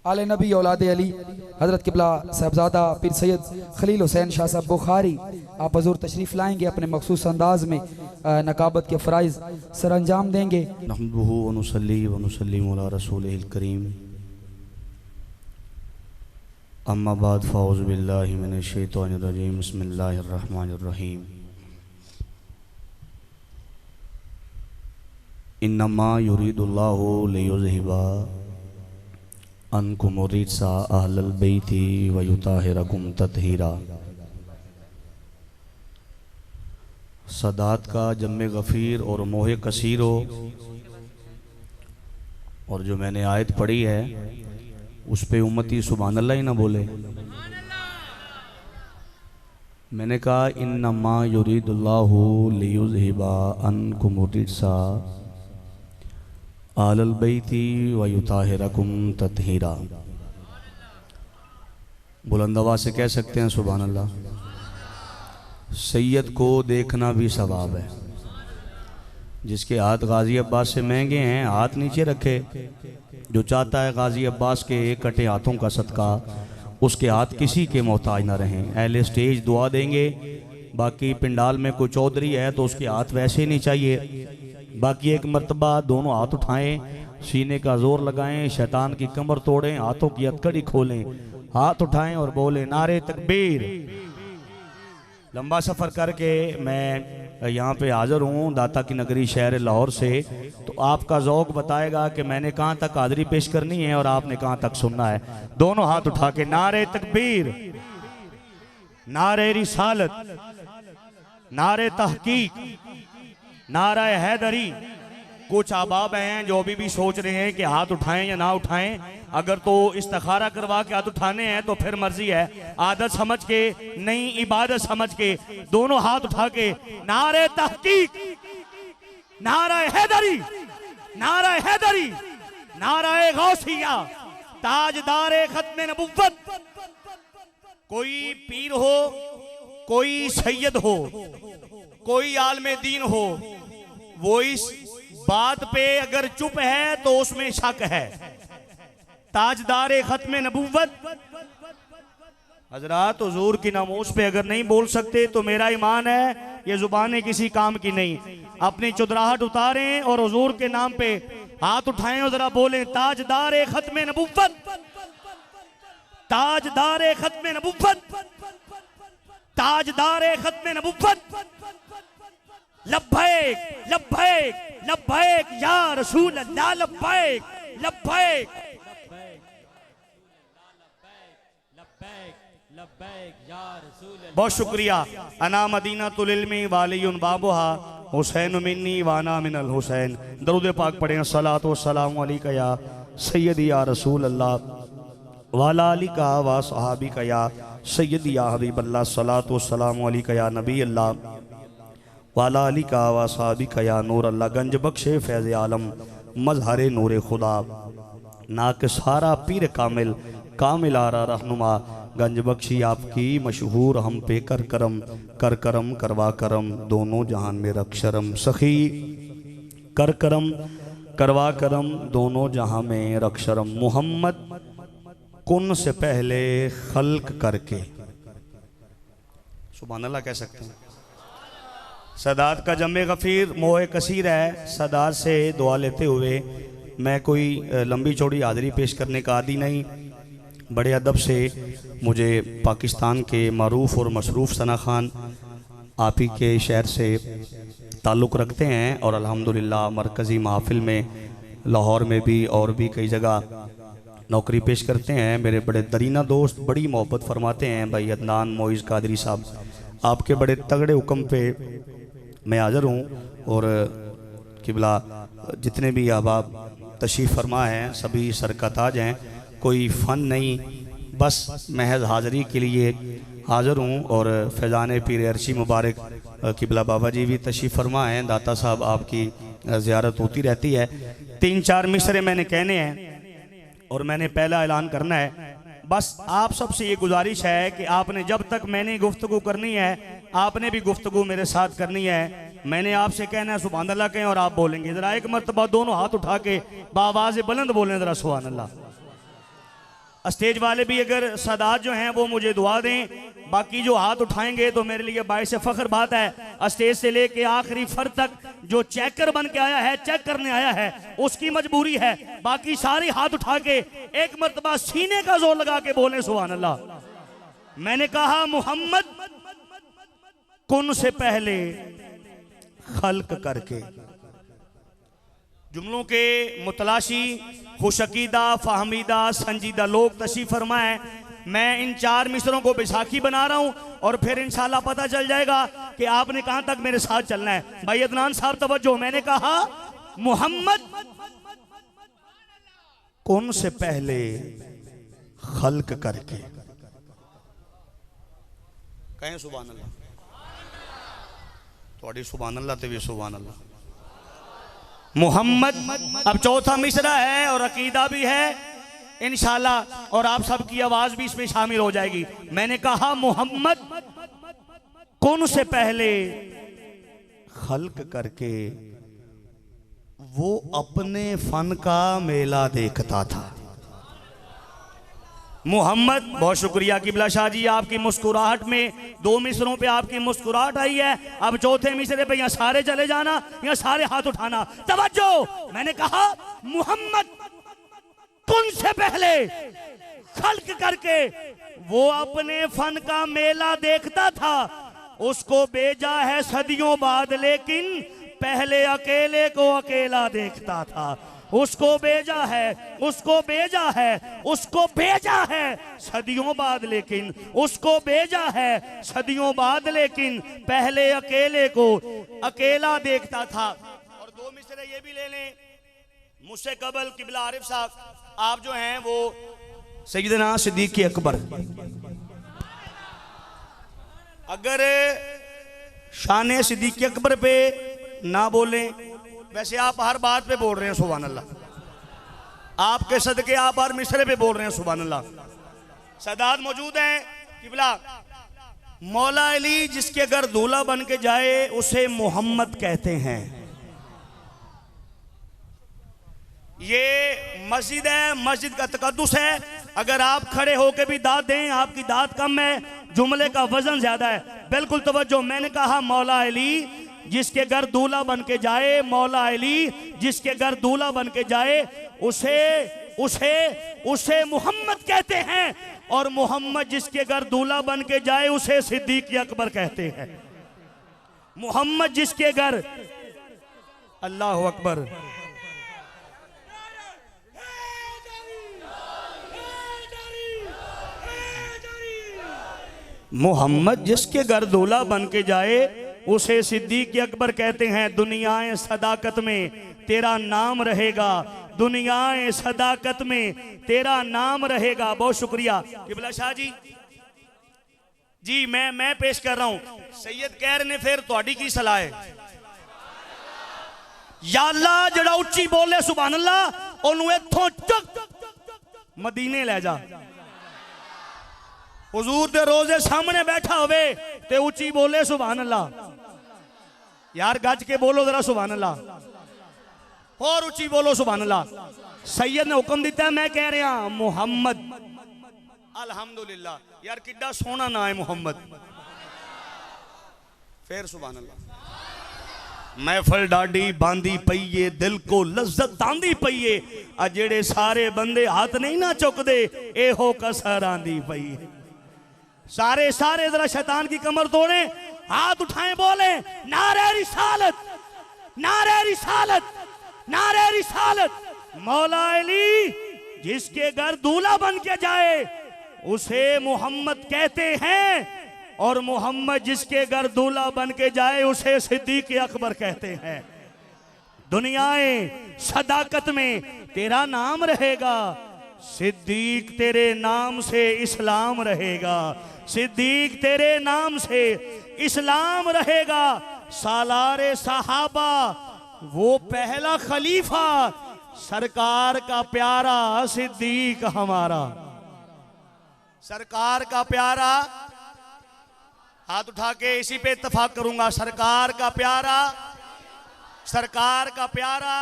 आले नबी औलाद अली हज़रत किबला साहबजादा पीर सैयद खलील हुसैन शाह साहब बुखारी आप हजूर तशरीफ़ लाएंगे, अपने मखसूस अंदाज में नकाबत के फ़राइज़ सर अंजाम देंगे। नहमदुहु व नुसल्ली व नुसल्लिमु अला रसूलिहिल करीम, अम्मा बाद फ़ाऊज़ु बिल्लाहि मिनश शैतानिर रजीम, बिस्मिल्लाहिर रहमानिर रहीम। इन्नमा युरीदुल्लाहु लियुज़हिबा अन्कुम रिज्सा अहलल बैति व युताहिरकुम तत्हीरा। सदात का जम्मे गफ़ीर और मोहे कसीर हो। और जो मैंने आयत पढ़ी है उस पे उम्मती सुभान अल्लाह ही ना बोले। मैंने कहा इन्नमा युरीदुल्लाहु लियुज़हिबा अन्कुम रिज्सा अहलल बैति व युताहिरकुम तत्हीरा। बुलंद आवाज़ से कह सकते हैं सुभान अल्लाह। सैयद को देखना भी सवाब है। जिसके हाथ गाजी अब्बास से महंगे हैं हाथ नीचे रखे। जो चाहता है गाजी अब्बास के कटे हाथों का सदका उसके हाथ किसी के मोहताज ना रहें। अहले स्टेज दुआ देंगे। बाकी पिंडाल में कोई चौधरी है तो उसके हाथ वैसे ही नहीं चाहिए। बाकी एक मर्तबा दोनों हाथ उठाएं, सीने का जोर लगाएं, शैतान की कमर तोड़ें, हाथों की हथकड़ी खोलें, हाथ उठाएं और बोलें नारे तकबीर। लंबा सफ़र करके मैं यहाँ पे हाज़िर हूँ दाता की नगरी शहर लाहौर से। तो आपका ज़ौक़ बताएगा कि मैंने कहाँ तक हाज़िरी पेश करनी है और आपने कहाँ तक सुनना है। दोनों हाथ उठा के नारे तकबीर, नारे रिसालत, नारे तहकीक, नारा हैदरी। कुछ अहबाब हैं जो अभी भी सोच रहे हैं कि हाथ उठाएं या ना उठाएं। अगर तो इस्तिखारा करवा के हाथ उठाने हैं तो फिर मर्जी है, आदत समझ के नहीं इबादत समझ के दोनों हाथ उठा के नारे तहकीक, नारा हैदरी, नारा हैदरी, नारा गौसिया, ताजदारे खत्मे नबुव्वत। कोई पीर हो, कोई सैयद हो, कोई आलमे दीन हो, वो इस बात पे अगर चुप है तो उसमें शक है। ताजदारे खत्मे नबुव्वत हजरात हुजूर की नामोस पे अगर नहीं बोल सकते तो मेरा ईमान है ये जुबानें किसी काम की नहीं। अपनी चुदराहट उतारें और हुजूर के नाम पे हाथ उठाएं और जरा बोलें ताजदारे खत्मे नबुव्वत, ताजदारे खत्मे नबुव्वत, ताजदारे खत्मे नबुव्वत। लब्बैक लब्बैक लब्बैक या रसूल अल्लाह, लब्बैक लब्बैक बहुत शुक्रिया। अना मदीनतुल इल्मी वालियुन बाबुहा हुसैन मिन्नी वाना मिनल हुसैन। दरूद पाक पढ़ें। अस्सलातु वस्सलामु अलैका या सय्यदी या रसूल अल्लाह वाला अलिका व सहाबिका या सय्यदी या हबीब अल्लाह। अस्सलातु वस्सलामु अलैका या नबी अल्लाह वाला अलिका व सहाबिका या नूर अल्लाह। गंज बख्शे फैज़ आलम मजहरे नूर खुदा नाक सारा पीर कामिल कामिल आरा रहनुमा। गंज बख्शी आपकी मशहूर हम पे कर करम, कर करम करवा करम, दोनों जहान में रख शरम। सखी कर करम करवा करम, दोनों जहां में रख शरम। मोहम्मद कुन से पहले खल्क करके, सुभान अल्लाह कह सकते हैं। सदात का जम्मे गफ़ीर मोहे कसीर है। सदात से दुआ लेते हुए मैं कोई लंबी चौड़ी हाज़िरी पेश करने का आदी नहीं। बड़े अदब से मुझे पाकिस्तान के मारूफ़ और मसरूफ़ सना खान आप ही के शहर से ताल्लुक़ रखते हैं और अल्हम्दुलिल्लाह मरकज़ी महफ़िल में लाहौर में भी और भी कई जगह नौकरी पेश करते हैं। मेरे बड़े दरीना दोस्त बड़ी मोहब्बत फरमाते हैं भाई अदनान मोइज़ कादरी साहब। आपके बड़े तगड़े हुक्म पे मैं हाज़िर हूँ और किबला जितने भी अहबाब तशरीफ़ फरमा हैं सभी सरकताज हैं। कोई फ़न नहीं, बस महज हाज़िरी के लिए हाज़िर हूँ। और फैज़ान पीर अर्शी मुबारक किबला बाबा जी भी तशरीफ़ फरमा हैं। दाता साहब आपकी ज़ियारत होती रहती है। 3-4 मिसरे मैंने कहने हैं और मैंने पहला ऐलान करना है। बस आप सबसे ये गुजारिश है कि आपने जब तक मैंने गुफ्तगू करनी है आपने भी गुफ्तगू मेरे साथ करनी है। मैंने आपसे कहना है सुभान अल्लाह कहें और आप बोलेंगे। ज़रा एक मरतबा दोनों हाथ उठा के बावाज़ बुलंद बोलें ज़रा सुभान अल्लाह। स्टेज वाले भी अगर सादात जो हैं वो मुझे दुआ दें, बाकी जो हाथ उठाएंगे तो मेरे लिए बाइस फख्र बात है। स्टेज से लेके आखिरी फर तक जो चेकर बन के आया है, चेक करने आया है, उसकी मजबूरी है। बाकी सारे हाथ उठा के एक मर्तबा सीने का जोर लगा के बोले सुभान अल्लाह। मैंने कहा मोहम्मद कुन से पहले खल्क करके। जुमलों के मुतलाशी खुशकीदा फहमीदा संजीदा लोग तशरीफ फरमाए। मैं इन 4 मिसरों को बैसाखी बना रहा हूं और फिर इंशाल्लाह पता चल जाएगा कि आपने कहां तक मेरे साथ चलना है। भाई अदनान साहब तवज्जो। मैंने कहा मोहम्मद कौन से पहले खल्क करके। कहें सुभान अल्लाह। थोड़ी सुभान अल्लाह ते भी सुभान अल्लाह। मोहम्मद अब चौथा मिसरा है और अकीदा भी है इंशाल्लाह, और आप सबकी आवाज भी इसमें शामिल हो जाएगी। मैंने कहा मोहम्मद कौन से पहले खल्क करके वो अपने फन का मेला देखता था। मोहम्मद, बहुत शुक्रिया किबला शाह जी, आपकी मुस्कुराहट में 2 मिसरों पे आपकी मुस्कुराहट आई है। अब चौथे मिसरे पे यहाँ सारे चले जाना, यहाँ सारे हाथ उठाना। तवज्जो। मैंने कहा मोहम्मद कुन से पहले खल्क करके वो अपने फन का मेला देखता था। उसको भेजा है सदियों बाद, लेकिन पहले अकेले को अकेला देखता था। उसको भेजा है, उसको भेजा है, उसको भेजा है सदियों बाद, लेकिन उसको भेजा है सदियों बाद, लेकिन पहले अकेले को अकेला देखता था। और 2 मिसरे ये भी ले लें मुझसे कबल किबला आरिफ साहब, आप जो हैं वो सैयदना सिद्दीक अकबर। अगर शान सिद्दीक अकबर पे ना बोलें, वैसे आप हर बात पे बोल रहे हैं सुभान अल्लाह। आपके सदके आप हर मिसरे पे बोल रहे हैं सुभान अल्लाह। सदात मौजूद हैं किबला। मौला अली जिसके अगर दूल्हा बन के जाए उसे मोहम्मद कहते हैं। ये मस्जिद है, मस्जिद का तकद्दुस है। अगर आप खड़े होकर भी दाद दें, आपकी दाद कम है, जुमले का वजन ज्यादा है। बिल्कुल तवज्जो। मैंने कहा मौला अली जिसके घर दूल्हा बन के जाए, मौला अली जिसके घर दूल्हा बन के जाए उसे उसे उसे मोहम्मद कहते हैं, और मोहम्मद जिसके घर दूल्हा बन के जाए उसे सिद्दीक अकबर कहते हैं। मोहम्मद जिसके घर, अल्लाह अकबर, मोहम्मद जिसके घर दूल्हा बन के जाए उसे सिद्दीक अकबर कहते हैं। दुनियाएं सदाकत में तेरा नाम रहेगा, दुनियाएं सदाकत में तेरा नाम रहेगा। बहुत शुक्रिया किबला शाह जी। जी मैं पेश कर रहा हूं। सैयद कह रहे ने फिर थोड़ी की सलाह है। या अल्लाह जड़ा उच्ची बोले सुभान अल्लाह ओनू इथों चुक मदीने ले जा। हुजूर दे रोजे सामने बैठा होवे ते उच्ची बोले सुभान अल्लाह। यार गज के बोलो जरा सुभान अल्लाह, और उच्ची बोलो सुभान अल्लाह। सैयद ने हुक्म दिता है, मैं कह रहा मोहम्मद। अल्हम्दुलिल्लाह। यार किड्डा सोना ना है मोहम्मद। फिर सुभान अल्लाह। महफल डाडी बांधी पईए, दिल को लज्जत आंदी पईए, आ जेड़े सारे बंदे हाथ नहीं ना चुकदे एहो कसर आंदी पई। सारे सारे जरा शैतान की कमर तोड़े, हाथ उठाएं, बोले नारे रिसालत, नारे रिसालत, नारे रिसालत। मौला अली जिसके घर दूल्हा बन के जाए उसे मोहम्मद कहते हैं, और मोहम्मद जिसके घर दूल्हा बन के जाए उसे सिद्दीक अकबर कहते हैं। दुनियाएं सदाकत में तेरा नाम रहेगा, सिद्दीक तेरे नाम से इस्लाम रहेगा, सिद्दीक तेरे नाम से इस्लाम रहेगा। सालारे सहाबा वो पहला खलीफा, सरकार का प्यारा सिद्दीक हमारा। सरकार का प्यारा, हाथ उठा के इसी पे इत्तफाक करूंगा। सरकार का प्यारा, सरकार का प्यारा